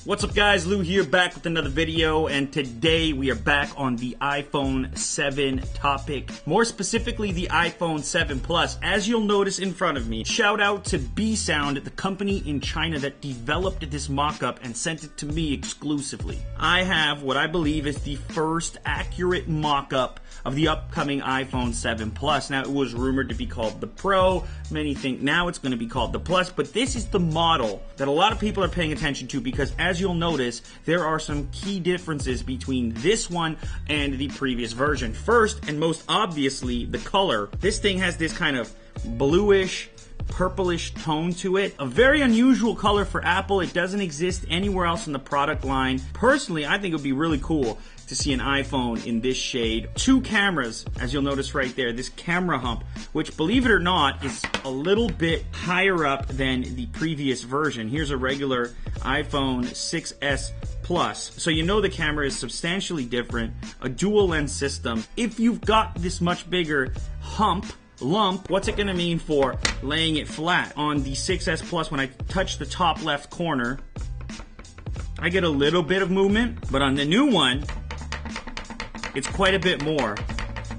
What's up guys, Lou here, back with another video, and today we are back on the iPhone 7 topic. More specifically, the iPhone 7 Plus. As you'll notice in front of me, shout out to B-Sound, the company in China that developed this mock-up and sent it to me exclusively. I have what I believe is the first accurate mock-up of the upcoming iPhone 7 Plus. Now, it was rumored to be called the Pro. Many think now it's going to be called the Plus, but this is the model that a lot of people are paying attention to because, as you'll notice, there are some key differences between this one and the previous version. First, and most obviously, the color. This thing has this kind of bluish, purplish tone to it. A very unusual color for Apple. It doesn't exist anywhere else in the product line. Personally, I think it would be really cool to see an iPhone in this shade. Two cameras, as you'll notice right there, this camera hump, which, believe it or not, is a little bit higher up than the previous version. Here's a regular iPhone 6S Plus. So you know the camera is substantially different, a dual lens system. If you've got this much bigger lump, what's it gonna mean for laying it flat? On the 6S Plus, when I touch the top left corner, I get a little bit of movement, but on the new one, it's quite a bit more.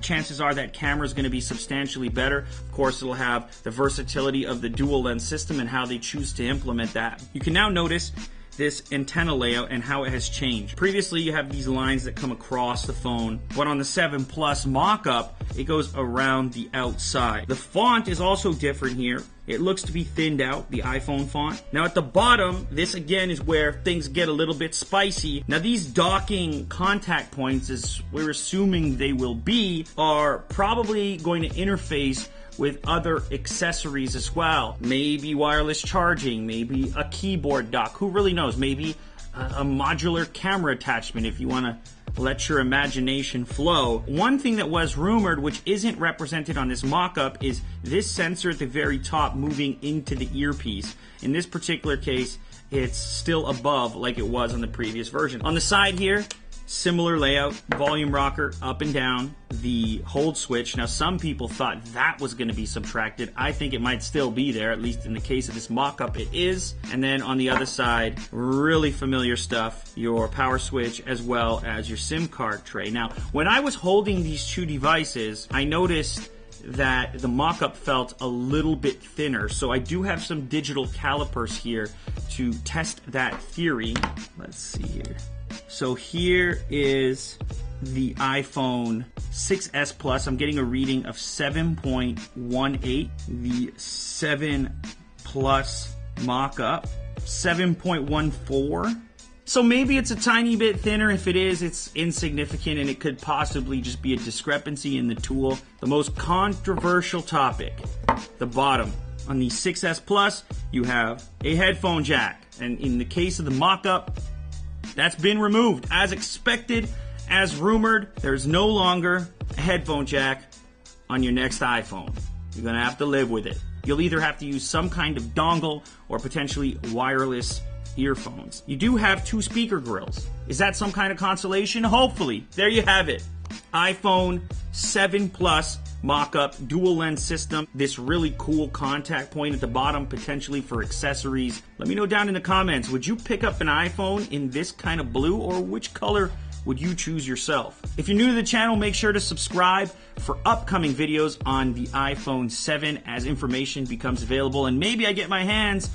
Chances are that camera is going to be substantially better. Of course, it'll have the versatility of the dual lens system and how they choose to implement that. You can now notice this antenna layout and how it has changed. Previously, you have these lines that come across the phone, but on the 7 Plus mock-up, it goes around the outside. The font is also different here. It looks to be thinned out, the iPhone font. Now at the bottom, this again is where things get a little bit spicy. Now these docking contact points, as we're assuming they will be, are probably going to interface with other accessories as well. Maybe wireless charging, maybe a keyboard dock, who really knows? Maybe a modular camera attachment if you want to let your imagination flow. One thing that was rumored, which isn't represented on this mock-up, is this sensor at the very top moving into the earpiece. In this particular case, it's still above like it was on the previous version. On the side here, similar layout, volume rocker up and down, the hold switch. Now some people thought that was going to be subtracted. I think it might still be there, at least in the case of this mock-up it is. And then on the other side, really familiar stuff, your power switch as well as your SIM card tray. Now when I was holding these two devices, I noticed that the mock-up felt a little bit thinner. So I do have some digital calipers here to test that theory. Let's see here. So here is the iPhone 6S Plus. I'm getting a reading of 7.18. The 7 Plus mock-up, 7.14. So maybe it's a tiny bit thinner. If it is, it's insignificant and it could possibly just be a discrepancy in the tool. The most controversial topic, the bottom. On the 6S Plus, you have a headphone jack. And in the case of the mock-up, that's been removed. As expected, as rumored, there's no longer a headphone jack on your next iPhone. You're gonna have to live with it. You'll either have to use some kind of dongle or potentially wireless earphones. You do have two speaker grills. Is that some kind of consolation? Hopefully. There you have it. iPhone 7 Plus mock-up dual lens system. This really cool contact point at the bottom, potentially for accessories. Let me know down in the comments, would you pick up an iPhone in this kind of blue, or which color would you choose yourself? If you're new to the channel, make sure to subscribe for upcoming videos on the iPhone 7 as information becomes available, and maybe I get my hands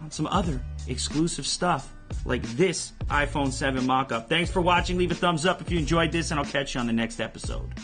on some other exclusive stuff like this iPhone 7 mock-up. Thanks for watching. Leave a thumbs up if you enjoyed this, and I'll catch you on the next episode.